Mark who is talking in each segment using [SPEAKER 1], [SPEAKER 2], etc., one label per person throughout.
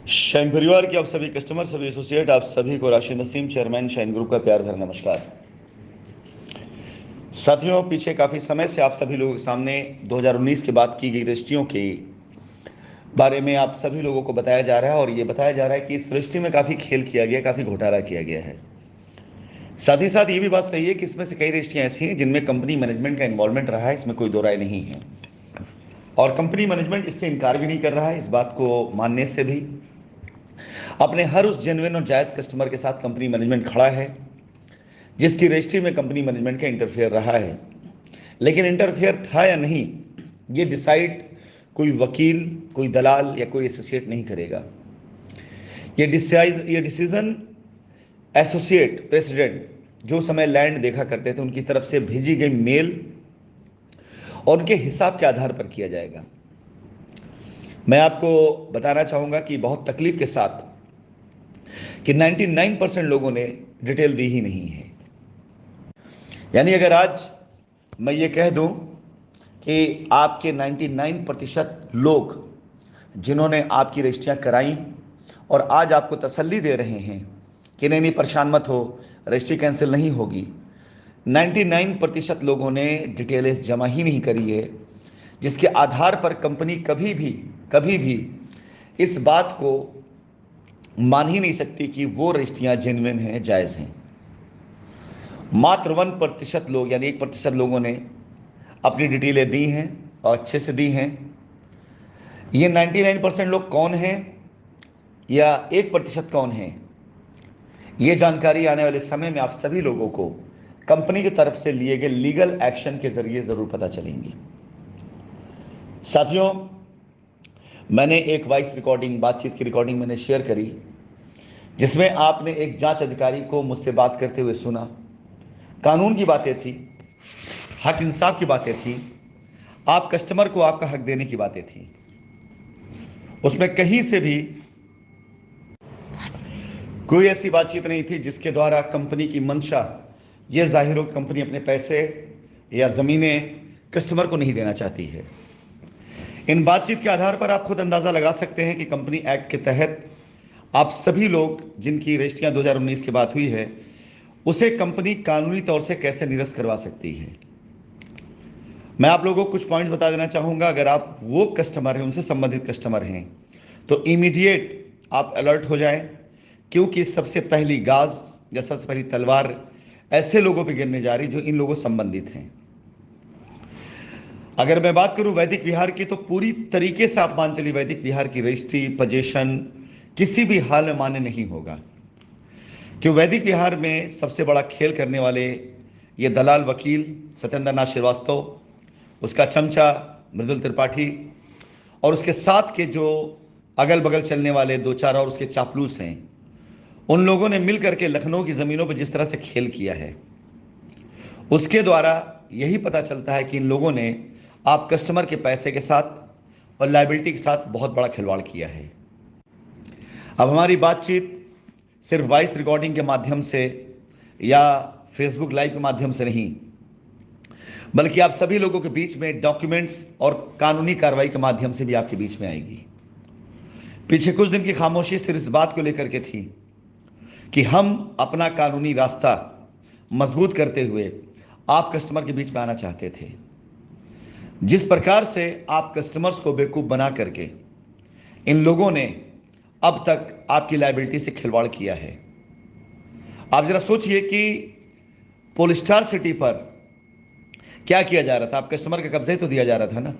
[SPEAKER 1] Shine परिवार के आप सभी कस्टमर, सभी एसोसिएट, आप सभी को Rashid Naseem, chairman shine group का प्यार भरा नमस्कार। साथियों, पीछे काफ़ी समय से आप सभी लोगों के सामने 2019 के बाद की गई रजिस्ट्रियों के बारे में आप सभी लोगों को बताया जा रहा है और ये बताया जा रहा है कि इस रजिस्ट्री में काफ़ी खेल किया गया, काफ़ी घोटाला किया गया है। साथ ही साथ ये भी बात सही है कि इसमें से कई रजिस्ट्रियाँ ऐसी हैं जिनमें कंपनी मैनेजमेंट का इन्वॉल्वमेंट रहा है, इसमें कोई दो राय नहीं है। और कंपनी मैनेजमेंट इससे इनकार भी नहीं कर रहा है, इस बात को मानने से भी अपने हर उस जेन्युइन और जायज़ कस्टमर के साथ कंपनी मैनेजमेंट खड़ा है जिसकी रजिस्ट्री में कंपनी मैनेजमेंट का इंटरफेयर रहा है। लेकिन इंटरफेयर था या नहीं, ये डिसाइड कोई वकील, कोई दलाल या कोई एसोसिएट नहीं करेगा। ये डिसीजन एसोसिएट प्रेसिडेंट जो समय लैंड देखा करते थे उनकी तरफ से भेजी गई मेल और उनके हिसाब के आधार पर किया जाएगा। मैं आपको बताना चाहूँगा कि बहुत तकलीफ के साथ कि 99% लोगों ने डिटेल दी ही नहीं है। यानी अगर आज मैं ये कह दूं कि आपके 99% लोग जिन्होंने आपकी रजिस्ट्रियाँ कराई और आज आपको तसल्ली दे रहे हैं कि नहीं नहीं परेशान मत हो, रजिस्ट्री कैंसिल नहीं होगी, 99% लोगों ने डिटेलें जमा ही नहीं करी है, जिसके आधार पर कंपनी कभी भी इस बात को मान ही नहीं सकती कि वो रजिस्ट्रियाँ जेन्युइन हैं, जायज़ हैं। मात्र 1% लोग यानी 1% लोगों ने अपनी डिटेलें दी हैं और अच्छे से दी हैं। ये 99% लोग कौन हैं या 1% कौन हैं, ये जानकारी आने वाले समय में आप सभी लोगों को कंपनी की तरफ से लिए गए लीगल एक्शन के जरिए ज़रूर पता चलेंगी। साथियों, मैंने एक वॉइस रिकॉर्डिंग, बातचीत की रिकॉर्डिंग मैंने शेयर करी जिसमें आपने एक जांच अधिकारी को मुझसे बात करते हुए सुना। कानून की बातें थी, हक इंसाफ की बातें थी, आप कस्टमर को आपका हक देने की बातें थी। उसमें कहीं से भी कोई ऐसी बातचीत नहीं थी जिसके द्वारा कंपनी की मंशा यह जाहिर हो कंपनी अपने पैसे या ज़मीनें कस्टमर को नहीं देना चाहती है। इन बातचीत के आधार पर आप खुद अंदाज़ा लगा सकते हैं कि कंपनी एक्ट के तहत आप सभी लोग जिनकी रजिस्ट्रियाँ 2019 के बाद हुई है उसे कंपनी कानूनी तौर से कैसे निरस्त करवा सकती है। मैं आप लोगों को कुछ पॉइंट्स बता देना चाहूँगा। अगर आप वो कस्टमर हैं, उनसे संबंधित कस्टमर हैं, तो इमीडिएट आप अलर्ट हो जाएं, क्योंकि सबसे पहली गाज या सबसे पहली तलवार ऐसे लोगों पे गिरने जा रही जो इन लोगों से संबंधित हैं। अगर मैं बात करूं वैदिक विहार की, तो पूरी तरीके से आप मान चलिए वैदिक विहार की रजिस्ट्री पोजीशन किसी भी हाल में मान्य नहीं होगा, क्यों वैदिक विहार में सबसे बड़ा खेल करने वाले ये दलाल वकील सत्येंद्र नाथ श्रीवास्तव, उसका चमचा मृदुल त्रिपाठी और उसके साथ के जो अगल बगल चलने वाले दो चार और उसके चापलूस हैं, उन लोगों ने मिल करके लखनऊ की ज़मीनों पर जिस तरह से खेल किया है, उसके द्वारा यही पता चलता है कि इन लोगों ने आप कस्टमर के पैसे के साथ और लायबिलिटी के साथ बहुत बड़ा खिलवाड़ किया है। अब हमारी बातचीत सिर्फ वॉइस रिकॉर्डिंग के माध्यम से या फेसबुक लाइव के माध्यम से नहीं, बल्कि आप सभी लोगों के बीच में डॉक्यूमेंट्स और कानूनी कार्रवाई के माध्यम से भी आपके बीच में आएगी। पीछे कुछ दिन की खामोशी सिर्फ इस बात को लेकर के थी कि हम अपना कानूनी रास्ता मजबूत करते हुए आप कस्टमर के बीच में आना चाहते थे। जिस प्रकार से आप कस्टमर्स को बेवकूफ़ बना करके इन लोगों ने अब तक आपकी लायबिलिटी से खिलवाड़ किया है, आप जरा सोचिए कि पोलस्टार सिटी पर क्या किया जा रहा था। आप कस्टमर का कब्जा ही तो दिया जा रहा था ना,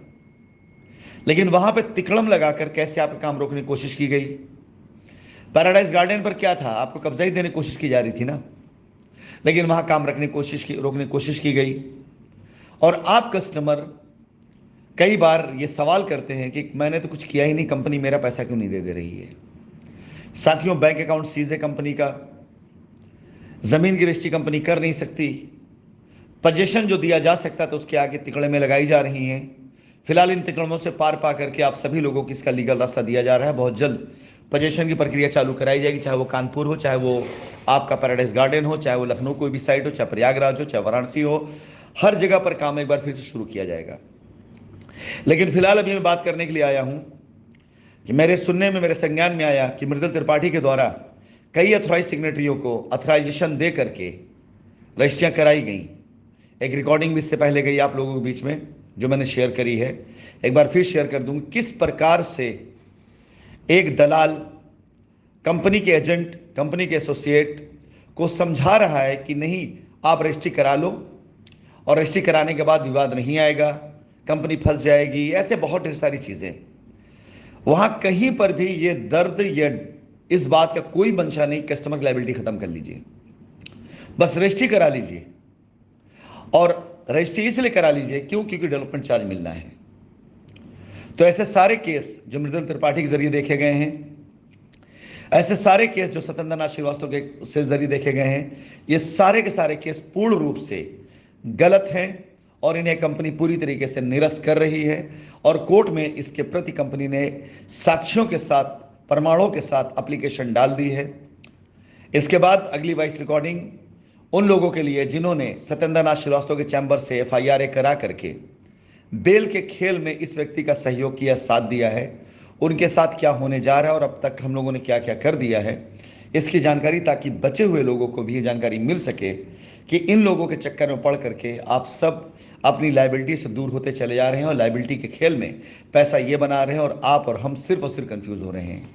[SPEAKER 1] लेकिन वहां पे तिकड़म लगाकर कैसे आपका काम रोकने की कोशिश की गई। पैराडाइज गार्डन पर क्या था, आपको कब्जा ही देने की कोशिश की जा रही थी ना, लेकिन वहां काम रोकने की कोशिश की गई। और आप कस्टमर कई बार ये सवाल करते हैं कि मैंने तो कुछ किया ही नहीं, कंपनी मेरा पैसा क्यों नहीं दे रही है। साथियों, बैंक अकाउंट सीज है कंपनी का, जमीन की रजिस्ट्री कंपनी कर नहीं सकती, पोजीशन जो दिया जा सकता तो उसके आगे तिकड़े में लगाई जा रही हैं। फिलहाल इन तिकड़मों से पार पा करके आप सभी लोगों को इसका लीगल रास्ता दिया जा रहा है। बहुत जल्द पोजीशन की प्रक्रिया चालू कराई जाएगी, चाहे वो कानपुर हो, चाहे वो आपका पैराडाइज गार्डन हो, चाहे वो लखनऊ कोई भी साइट हो, चाहे प्रयागराज हो, चाहे वाराणसी हो, हर जगह पर काम एक बार फिर से शुरू किया जाएगा। लेकिन फिलहाल अभी मैं बात करने के लिए आया हूं कि मेरे सुनने में, मेरे संज्ञान में आया कि मृदुल त्रिपाठी के द्वारा कई अथॉराइज सिग्नेटरियों को अथराइजेशन दे करके रजिस्ट्रियाँ कराई गई। एक रिकॉर्डिंग भी इससे पहले गई आप लोगों के बीच में, जो मैंने शेयर करी है। एक बार फिर शेयर कर दूंगी किस प्रकार से एक दलाल कंपनी के एजेंट, कंपनी के एसोसिएट को समझा रहा है कि नहीं, आप रजिस्ट्री करा लो और रजिस्ट्री कराने के बाद विवाद नहीं आएगा, कंपनी फंस जाएगी, ऐसे बहुत ढेर सारी चीज़ें। वहां कहीं पर भी ये दर्द या इस बात का कोई मंशा नहीं, कस्टमर की लायबिलिटी खत्म कर लीजिए, बस रजिस्ट्री करा लीजिए। और रजिस्ट्री इसलिए करा लीजिए क्यों? क्योंकि डेवलपमेंट चार्ज मिलना है। तो ऐसे सारे केस जो मृदुल त्रिपाठी के जरिए देखे गए हैं, ऐसे सारे केस जो सत्येंद्र नाथ श्रीवास्तव के से जरिए देखे गए हैं, ये सारे के सारे केस पूर्ण रूप से गलत हैं और इन्हें कंपनी पूरी तरीके से निरस्त कर रही है। और कोर्ट में इसके प्रति कंपनी ने साक्ष्यों के साथ, प्रमाणों के साथ एप्लीकेशन डाल दी है। इसके बाद अगली वॉइस रिकॉर्डिंग उन लोगों के लिए जिन्होंने सत्येंद्र नाथ श्रीवास्तव के चैम्बर से एफआईआर करा करके बेल के खेल में इस व्यक्ति का सहयोग किया, साथ दिया है, उनके साथ क्या होने जा रहा है और अब तक हम लोगों ने क्या क्या कर दिया है, इसकी जानकारी, ताकि बचे हुए लोगों को भी ये जानकारी मिल सके कि इन लोगों के चक्कर में पड़ करके आप सब अपनी लायबिलिटी से दूर होते चले जा रहे हैं और लायबिलिटी के खेल में पैसा ये बना रहे हैं और आप और हम सिर्फ और सिर्फ कंफ्यूज हो रहे हैं।